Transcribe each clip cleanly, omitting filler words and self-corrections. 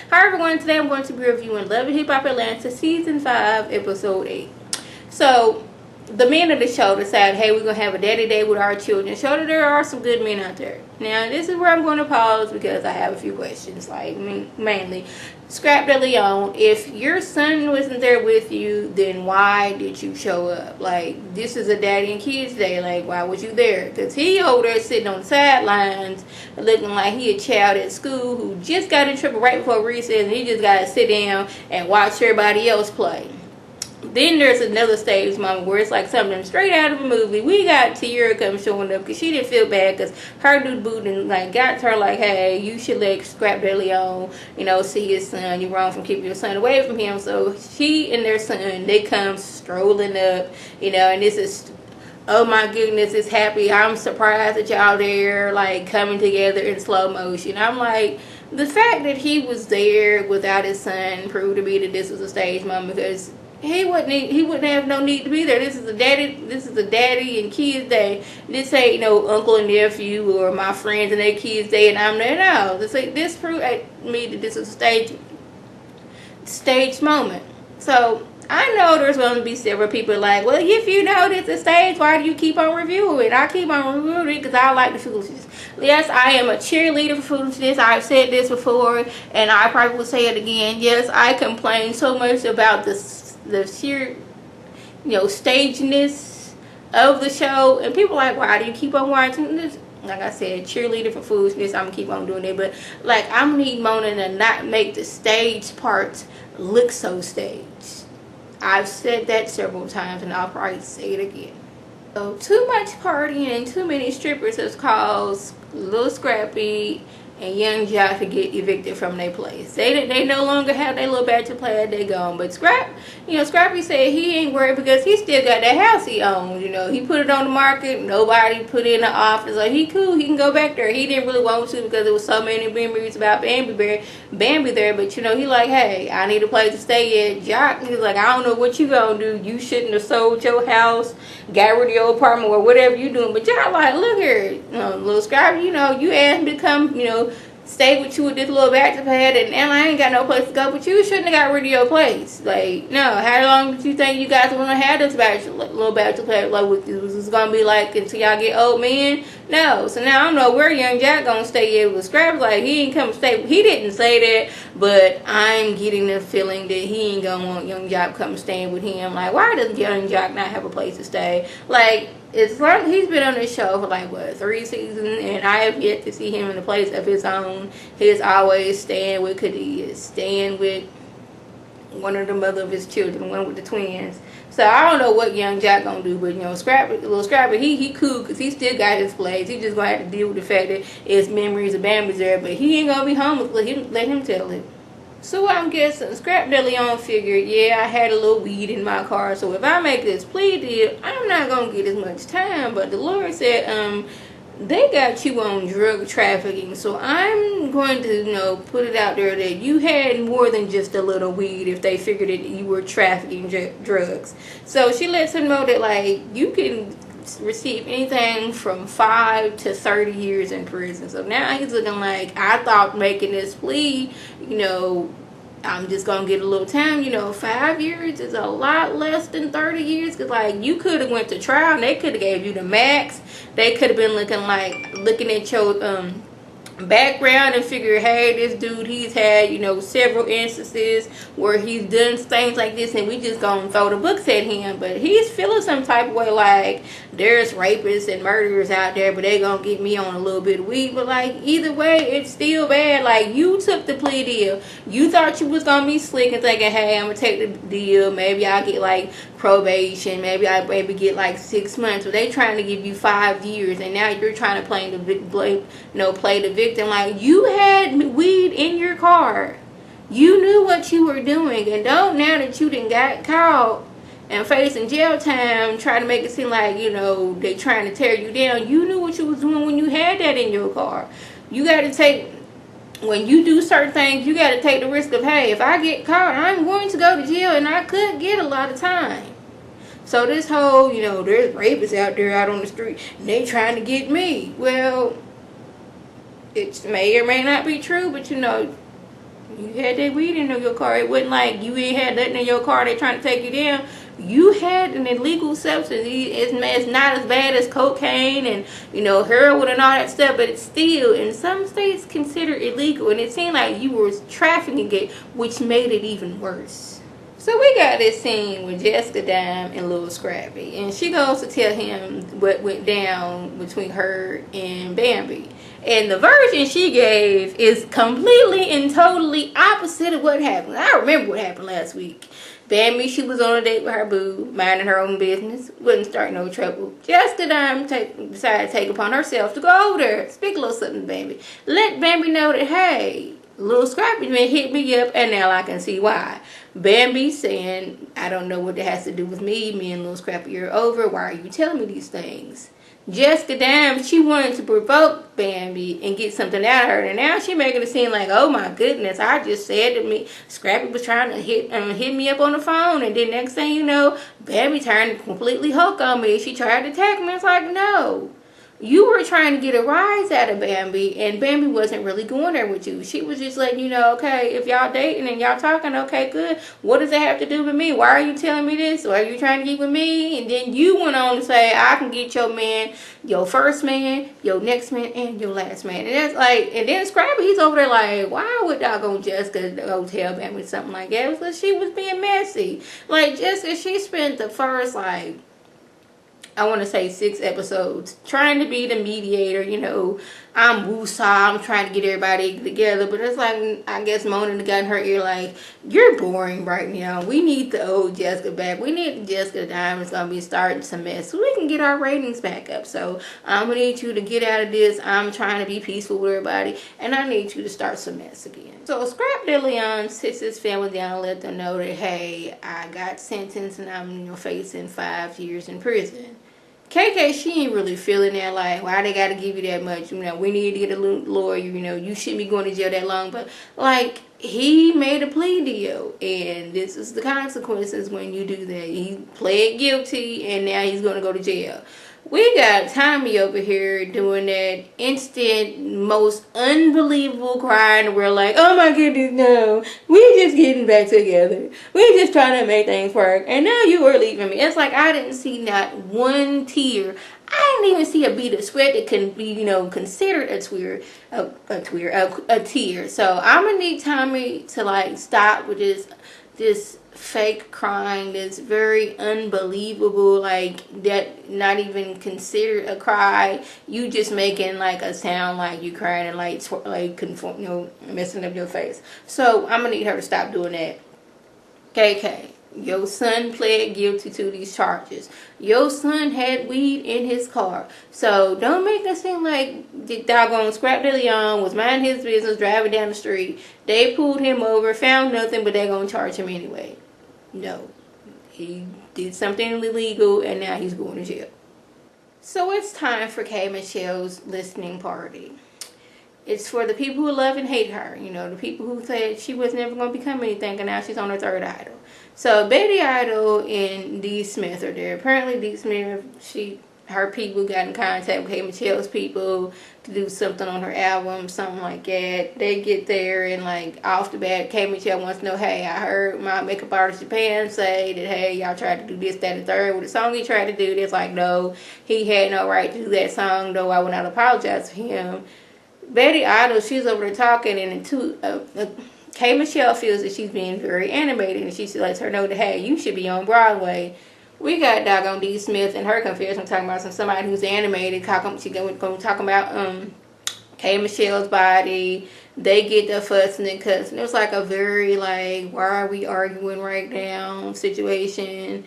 Hi everyone, today I'm going to be reviewing Love and Hip Hop Atlanta Season 5, Episode 8. So, the men of the show decided, hey, we're going to have a daddy day with our children. Show that there are some good men out there. Now, this is where I'm going to pause because I have a few questions. Like, mainly, Scrap DELEON, if your son wasn't there with you, then why did you show up? Like, this is a daddy and kids day. Like, why was you there? Because he over there sitting on the sidelines looking like he a child at school who just got in trouble right before recess and he just got to sit down and watch everybody else play. Then there's another stage moment where it's like something straight out of a movie. We got Tiara come showing up because she didn't feel bad because her dude booting like got to her like, hey, you should let Scrap DELEON, see his son. You're wrong from keeping your son away from him. So she and their son, they come strolling up, and this is, oh my goodness, it's happy. I'm surprised that y'all there, like coming together in slow motion. I'm like, the fact that he was there without his son proved to me that this was a stage moment because he wouldn't have no need to be there. This is a daddy and kids day. This ain't no uncle and nephew or my friends and their kids day and I'm there. No. This proved to me that this is a stage moment. So I know there's going to be several people like, well, if you know this is a stage, why do you keep on reviewing it? I keep on reviewing it because I like the foolishness. Yes, I am a cheerleader for foolishness. I've said this before and I probably will say it again. Yes, I complain so much about the sheer stageness of the show, and people are like, why do you keep on watching this? Like I said, cheerleader for foolishness. I'm gonna keep on doing it, but like I'm need Mona to not make the stage parts look so staged. I've said that several times and I'll probably say it again. So too much partying and too many strippers has caused Lil Scrappy and Young Jock to get evicted from their place. They no longer have their little bachelor pad. They gone. But Scrappy said he ain't worried because he still got that house he owns. He put it on the market. Nobody put in the office. Like, he cool. He can go back there. He didn't really want to because there was so many memories about Bambi there. But he like, hey, I need a place to stay at. Jock, he's like, I don't know what you gonna do. You shouldn't have sold your house, got rid of your apartment, or whatever you doing. But Jock like, look here, Lil Scrappy, you asked me to come, stay with you with this little bachelor pad, and I ain't got no place to go, but you shouldn't have got rid of your place. Like, no, how long did you think you guys were going to have this little bachelor pad? Like, was this going to be like until y'all get old men? No. So now I don't know where Young Jock going to stay at with Scrap. Like, he ain't come stay. He didn't say that, but I'm getting the feeling that he ain't going to want Young Jock come staying with him. Like, why does Young Jock not have a place to stay? Like, it's like he's been on this show for like, what, 3 seasons, and I have yet to see him in a place of his own. He's always staying with Khadijah, staying with one of the mother of his children, one with the twins. So I don't know what Young Jock gonna do, but Lil Scrappy, he cool because he still got his place. He just gonna have to deal with the fact that it's memories of Bambi's there, but he ain't gonna be homeless. Let him tell it. So I'm guessing Scrap DELEON figured, yeah, I had a little weed in my car, so if I make this plea deal, I'm not gonna get as much time. But the lawyer said, they got you on drug trafficking, so I'm going to, put it out there that you had more than just a little weed if they figured that you were trafficking drugs. So she lets him know that, like, you can receive anything from 5 to 30 years in prison. So now he's looking like, I thought making this plea, I'm just gonna get a little time. 5 years is a lot less than 30 years because, like, you could have went to trial and they could have gave you the max. They could have been looking at your background and figure, hey, this dude, he's had several instances where he's done things like this and we just gonna throw the books at him. But he's feeling some type of way like there's rapists and murderers out there, but they gonna get me on a little bit of weed. But like, either way, it's still bad. Like, you took the plea deal, you thought you was gonna be slick and thinking, hey, I'm gonna take the deal, maybe I'll get like probation, maybe I get like 6 months, but they trying to give you 5 years, and now you're trying to play the victim. Like, you had weed in your car, you knew what you were doing, and don't, now that you done got caught and facing jail time, try to make it seem like they trying to tear you down. You knew what you was doing when you had that in your car. You got to take, when you do certain things, you got to take the risk of, hey, if I get caught, I'm going to go to jail and I could get a lot of time. So this whole, there's rapists out there out on the street and they trying to get me. Well, it may or may not be true, but You had that weed in your car. It wasn't like you ain't had nothing in your car. They trying to take you down. You had an illegal substance. It's not as bad as cocaine and, you know, heroin and all that stuff, but it's still in some states considered illegal. And it seemed like you were trafficking it, which made it even worse. So we got this scene with Jessica Dime and Lil Scrappy, and she goes to tell him what went down between her and Bambi. And the version she gave is completely and totally opposite of what happened. I remember what happened last week. Bambi, she was on a date with her boo, minding her own business, wouldn't start no trouble. Jessica Dime decided to take upon herself to go over there, speak a little something to Bambi. Let Bambi know that, hey, Lil Scrappy man hit me up, and now I can see why. Bambi saying, I don't know what that has to do with me. Me and Lil Scrappy are over. Why are you telling me these things? Jessica Dime, she wanted to provoke Bambi and get something out of her, and now she making it seem like, oh my goodness, I just said to me, Scrappy was trying to hit me up on the phone, and then next thing you know, Bambi turned completely hook on me. She tried to attack me. It's like, no. You were trying to get a rise out of Bambi, and Bambi wasn't really going there with you. She was just letting you know, okay, if y'all dating and y'all talking, okay, good. What does it have to do with me? Why are you telling me this? Why are you trying to get with me? And then you went on to say, I can get your man, your first man, your next man, and your last man. And that's like, and then Scrappy, he's over there like, why would doggone Jessica go tell Bambi something like that? It was because she was being messy. Like, Jessica, she spent the first, like, I want to say 6 episodes trying to be the mediator, you know. I'm woosah, I'm trying to get everybody together, but it's like, I guess Mona got in her ear like, you're boring right now. We need the old Jessica back. We need Jessica Dime is going to be starting some mess so we can get our ratings back up. So I'm going to need you to get out of this. I'm trying to be peaceful with everybody, and I need you to start some mess again. So Scrap DeLeon sits his family down and let them know that, hey, I got sentenced and I'm, you know, facing 5 years in prison. KK, she ain't really feeling that, like, why they gotta give you that much? You know, we need to get a lawyer, you know, you shouldn't be going to jail that long. But, like, he made a plea deal, and this is the consequences when you do that. He pled guilty, and now he's gonna go to jail. We got Tommy over here doing that instant, most unbelievable cry in the world, like, oh my goodness, no, we're just getting back together. We're just trying to make things work, and now you are leaving me. It's like I didn't see not one tear. I didn't even see a bead of sweat that can be, you know, considered a tear. So I'm gonna need Tommy to, like, stop with this fake crying that's very unbelievable, like that not even considered a cry. You just making like a sound like you crying and like conform, you know, messing up your face. So I'm gonna need her to stop doing that. KK, your son pled guilty to these charges. Your son had weed in his car. So don't make it seem like the doggone Scrap DeLeon was minding his business driving down the street. They pulled him over, found nothing, but they're gonna charge him anyway. No, he did something illegal and now he's going to jail. So it's time for K. Michelle's listening party. It's for the people who love and hate her. You know, the people who said she was never going to become anything and now she's on her 3rd idol. So Betty Idol and Dee Smith are there. Apparently Dee Smith, her people got in contact with K. Michelle's people to do something on her album, something like that. They get there and, like, off the bat, K. Michelle wants to know, hey, I heard my makeup artist Japan say that, hey, y'all tried to do this, that, and third. With the song he tried to do, it's like, no, he had no right to do that song, though I would not apologize for him. Betty Idol, she's over there talking, and K. Michelle feels that she's being very animated, and she lets her know that, hey, you should be on Broadway. We got doggone Dee Smith and her confession talking about somebody who's animated. She going to talk about K. Michelle's body. They get the fussing and cussing. It was like a very, like, why are we arguing right now situation.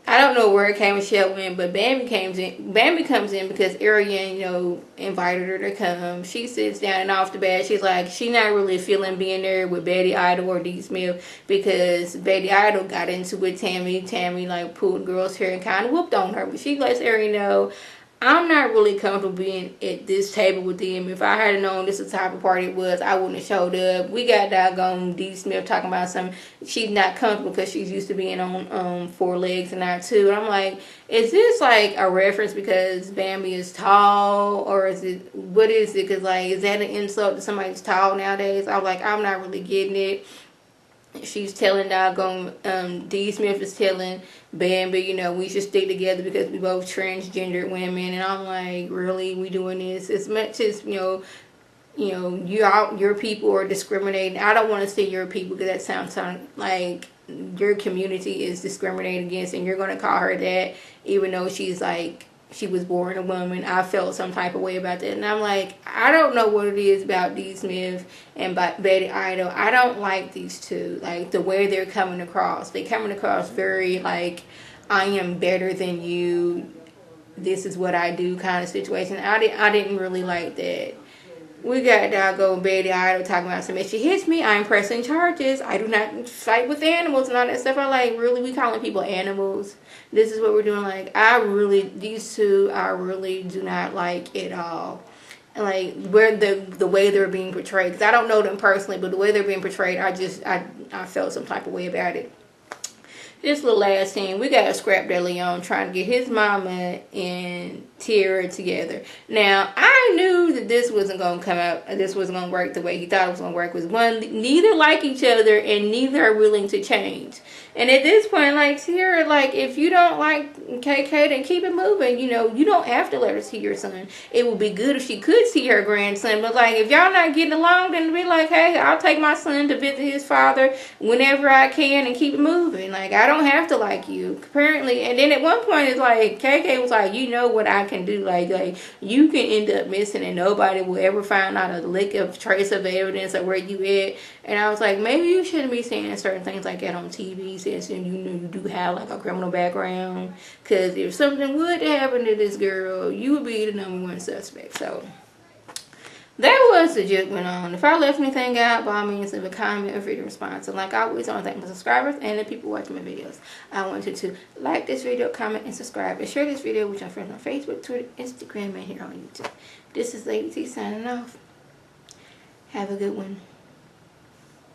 I don't know where K. Michelle went, but Bambi comes in because Ariane, you know, invited her to come. She sits down and off the bat, she's like, she's not really feeling being there with Betty Idol or Dee Smith because Betty Idol got into it with Tammy. Tammy, like, pulled girl's hair and kind of whooped on her. But she lets Ariane know, I'm not really comfortable being at this table with them. If I had known this was the type of party it was, I wouldn't have showed up. We got doggone D. Smith talking about something. She's not comfortable because she's used to being on 4 legs and not 2. And I'm like, is this like a reference because Bambi is tall? Or is it, what is it? Because like, is that an insult to somebody who's tall nowadays? I'm like, I'm not really getting it. She's telling doggone D. Smith is telling Bambi, you know, we should stick together because we both transgendered women. And I'm like, really, we doing this? As much as you know, your people are discriminating. I don't want to say your people because that sounds like your community is discriminated against, and you're going to call her that, even though she's like, she was born a woman. I felt some type of way about that. And I'm like, I don't know what it is about D. Smith and Betty Idol. I don't like these two. Like, the way they're coming across. They're coming across very, like, I am better than you. This is what I do kind of situation. I didn't really like that. We got doggone Betty Idol talking about something. If she hits me, I'm pressing charges. I do not fight with animals and all that stuff. I'm like, really? We calling people animals? This is what we're doing. Like, these two, I really do not like at all. And like, where the way they're being portrayed. Because I don't know them personally, but the way they're being portrayed, I felt some type of way about it. This little last scene, we got SCRAPP DELEON trying to get his mama and Tierra together. Now, I knew that this wasn't going to come out, this wasn't going to work the way he thought it was going to work. Was one, neither like each other and neither are willing to change. And at this point, like, Tierra, like, if you don't like KK, then keep it moving. You know, you don't have to let her see your son. It would be good if she could see her grandson. But, like, if y'all not getting along, then be like, hey, I'll take my son to visit his father whenever I can and keep it moving. Like, I don't have to like you, apparently. And then at one point, it's like, KK was like, you know what I can do. Like you can end up missing and nobody will ever find out a lick of trace of evidence of where you at. And I was like, maybe you shouldn't be saying certain things like that on TV since you know you do have like a criminal background. Because if something would happen to this girl, you would be the #1 suspect. So that was the joke went on. If I left anything out, by all means, leave a comment or video response. And like always, I want to thank my subscribers and the people watching my videos. I want you to like this video, comment, and subscribe. And share this video with your friends on Facebook, Twitter, Instagram, and here on YouTube. This is Lady T signing off. Have a good one.